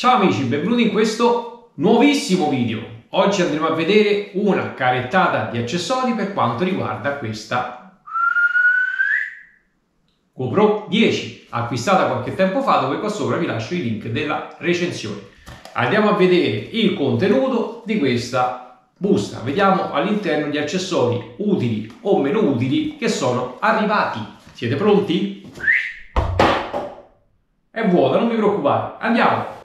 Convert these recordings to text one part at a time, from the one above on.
Ciao amici, benvenuti in questo nuovissimo video. Oggi andremo a vedere una carettata di accessori per quanto riguarda questa GoPro 10 acquistata qualche tempo fa, dove qua sopra vi lascio i link della recensione. Andiamo a vedere il contenuto di questa busta, vediamo all'interno gli accessori utili o meno utili che sono arrivati. Siete pronti? È vuota, non vi preoccupate, andiamo!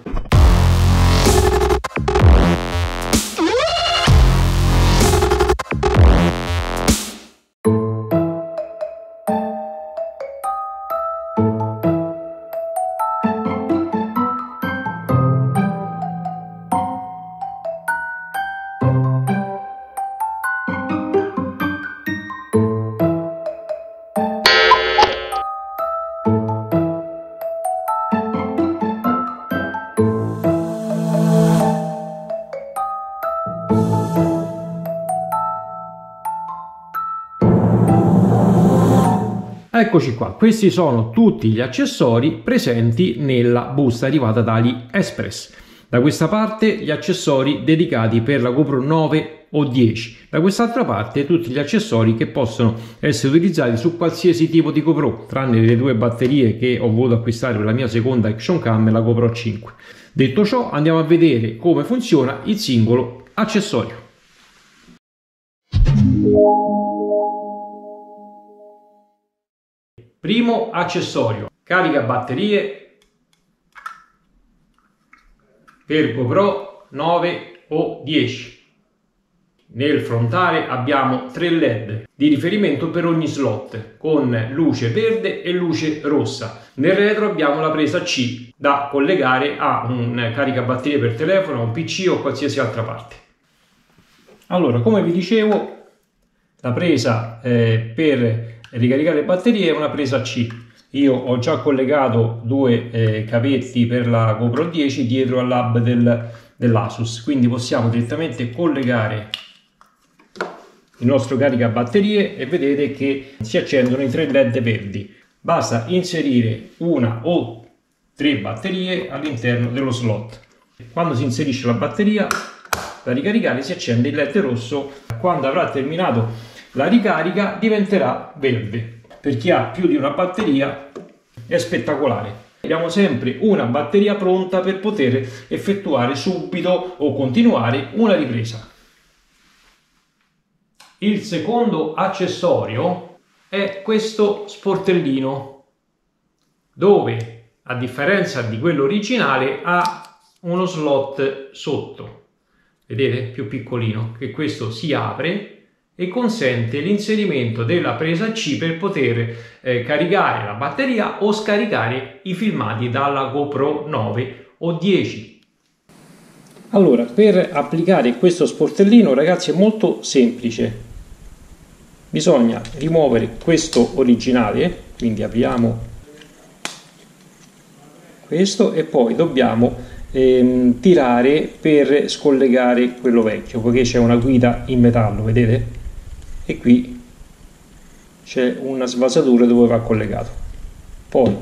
Eccoci qua, questi sono tutti gli accessori presenti nella busta arrivata da AliExpress. Da questa parte gli accessori dedicati per la GoPro 9 o 10, da quest'altra parte tutti gli accessori che possono essere utilizzati su qualsiasi tipo di GoPro, tranne le due batterie che ho voluto acquistare per la mia seconda Action Cam e la GoPro 5. Detto ciò, andiamo a vedere come funziona il singolo accessorio. Primo accessorio, carica batterie per GoPro 9 o 10. Nel frontale abbiamo 3 LED di riferimento per ogni slot con luce verde e luce rossa. Nel retro abbiamo la presa C da collegare a un caricabatterie per telefono, un PC o qualsiasi altra parte. Allora, come vi dicevo, la presa per ricaricare le batterie è una presa C. Io ho già collegato due cavetti per la GoPro 10 dietro al hub dell'Asus, quindi possiamo direttamente collegare il nostro caricabatterie e vedete che si accendono i 3 LED verdi. Basta inserire una o 3 batterie all'interno dello slot. Quando si inserisce la batteria da ricaricare si accende il LED rosso. Quando avrà terminato la ricarica diventerà verde. Per chi ha più di una batteria è spettacolare. Abbiamo sempre una batteria pronta per poter effettuare subito o continuare una ripresa. Il secondo accessorio è questo sportellino, dove a differenza di quello originale ha uno slot sotto, vedete, più piccolino, che questo si apre e consente l'inserimento della presa C per poter caricare la batteria o scaricare i filmati dalla GoPro 9 o 10. Allora, per applicare questo sportellino, ragazzi, è molto semplice. Bisogna rimuovere questo originale, quindi apriamo questo e poi dobbiamo tirare per scollegare quello vecchio, poiché c'è una guida in metallo, vedete? E qui c'è una svasatura dove va collegato. Poi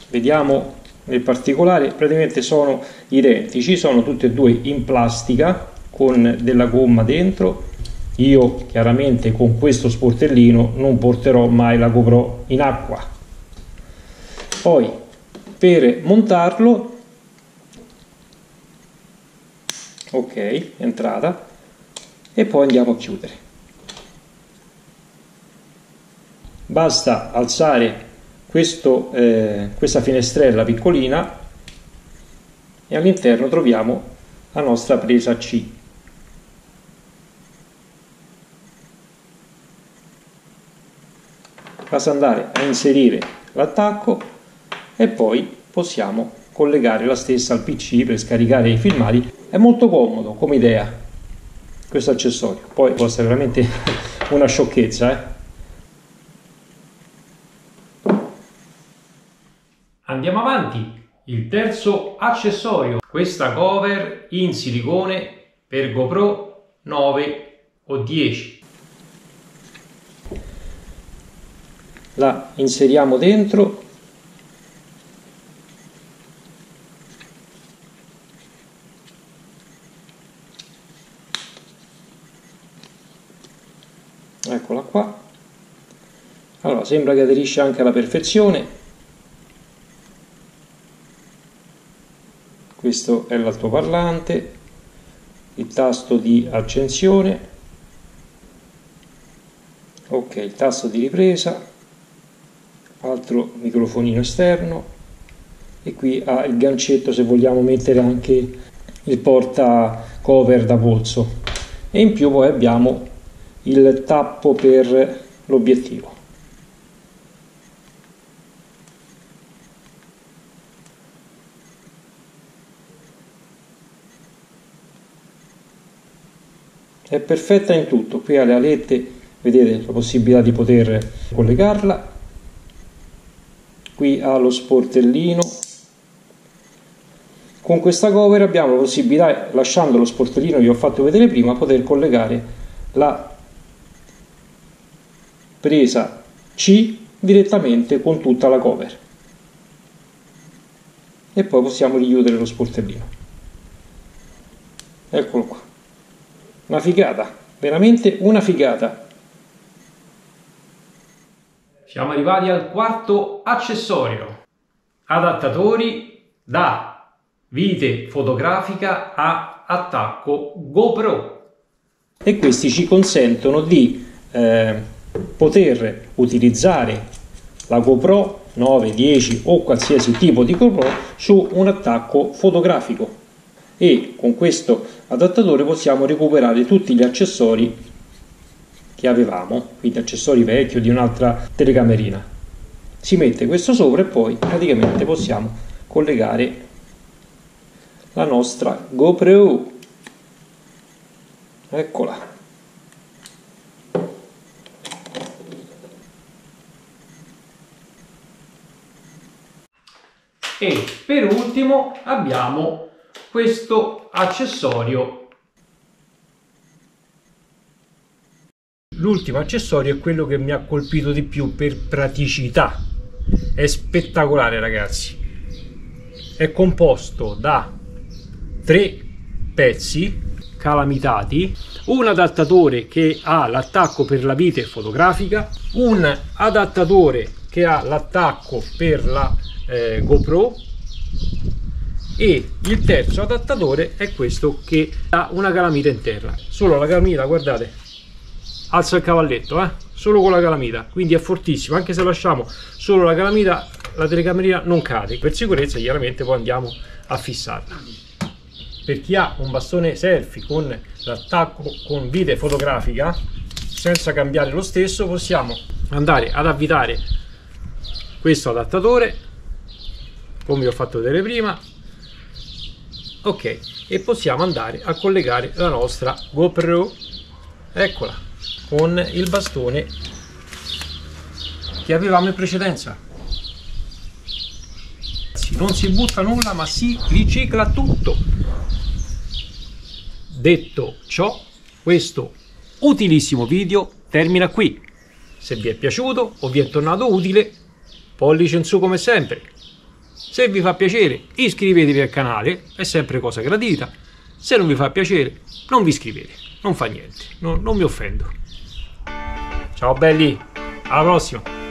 vediamo nel particolare, praticamente sono identici, sono tutti e due in plastica con della gomma dentro. Io chiaramente con questo sportellino non porterò mai la GoPro in acqua. Poi per montarlo, ok, entrata, e poi andiamo a chiudere. Basta alzare questa finestrella piccolina e all'interno troviamo la nostra presa C. Basta andare a inserire l'attacco e poi possiamo collegare la stessa al PC per scaricare i filmati. È molto comodo come idea questo accessorio, poi può essere veramente una sciocchezza, Andiamo avanti. Il terzo accessorio, questa cover in silicone per GoPro 9 o 10. La inseriamo dentro eccola qua. Allora, sembra che aderisce anche alla perfezione. Questo è l'altoparlante, il tasto di accensione, ok, il tasto di ripresa, altro microfonino esterno, e qui ha il gancetto se vogliamo mettere anche il porta cover da polso, e in più poi abbiamo il tappo per l'obiettivo. È perfetta in tutto, qui ha le alette, vedete la possibilità di poter collegarla, qui ha lo sportellino. Con questa cover abbiamo la possibilità, lasciando lo sportellino che vi ho fatto vedere prima, poter collegare la presa C direttamente con tutta la cover, e poi possiamo richiudere lo sportellino. Eccolo qua, una figata, veramente una figata. Siamo arrivati al quarto accessorio: adattatori da vite fotografica a attacco GoPro, e questi ci consentono di poter utilizzare la GoPro 9, 10 o qualsiasi tipo di GoPro su un attacco fotografico, e con questo adattatore possiamo recuperare tutti gli accessori che avevamo, quindi accessori vecchi o di un'altra telecamerina. Si mette questo sopra e poi praticamente possiamo collegare la nostra GoPro. Eccola. E per ultimo abbiamo questo accessorio. L'ultimo accessorio è quello che mi ha colpito di più per praticità. È spettacolare, ragazzi. È composto da 3 pezzi calamitati, un adattatore che ha l'attacco per la vite fotografica, un adattatore che ha l'attacco per la GoPro, e il terzo adattatore è questo che ha una calamita interna. Solo la calamita, guardate, alza il cavalletto, solo con la calamita, quindi è fortissimo. Anche se lasciamo solo la calamita, la telecamerina non cade. Per sicurezza chiaramente poi andiamo a fissarla. Per chi ha un bastone selfie con l'attacco con vite fotografica, senza cambiare lo stesso, possiamo andare ad avvitare questo adattatore come vi ho fatto vedere prima, ok, e possiamo andare a collegare la nostra GoPro, eccola, con il bastone che avevamo in precedenza. Non si butta nulla, ma si ricicla tutto. Detto ciò, questo utilissimo video termina qui. Se vi è piaciuto o vi è tornato utile, pollice in su come sempre. Se vi fa piacere, iscrivetevi al canale, è sempre cosa gradita. Se non vi fa piacere, non vi iscrivete, non fa niente, non mi offendo. Ciao belli, alla prossima!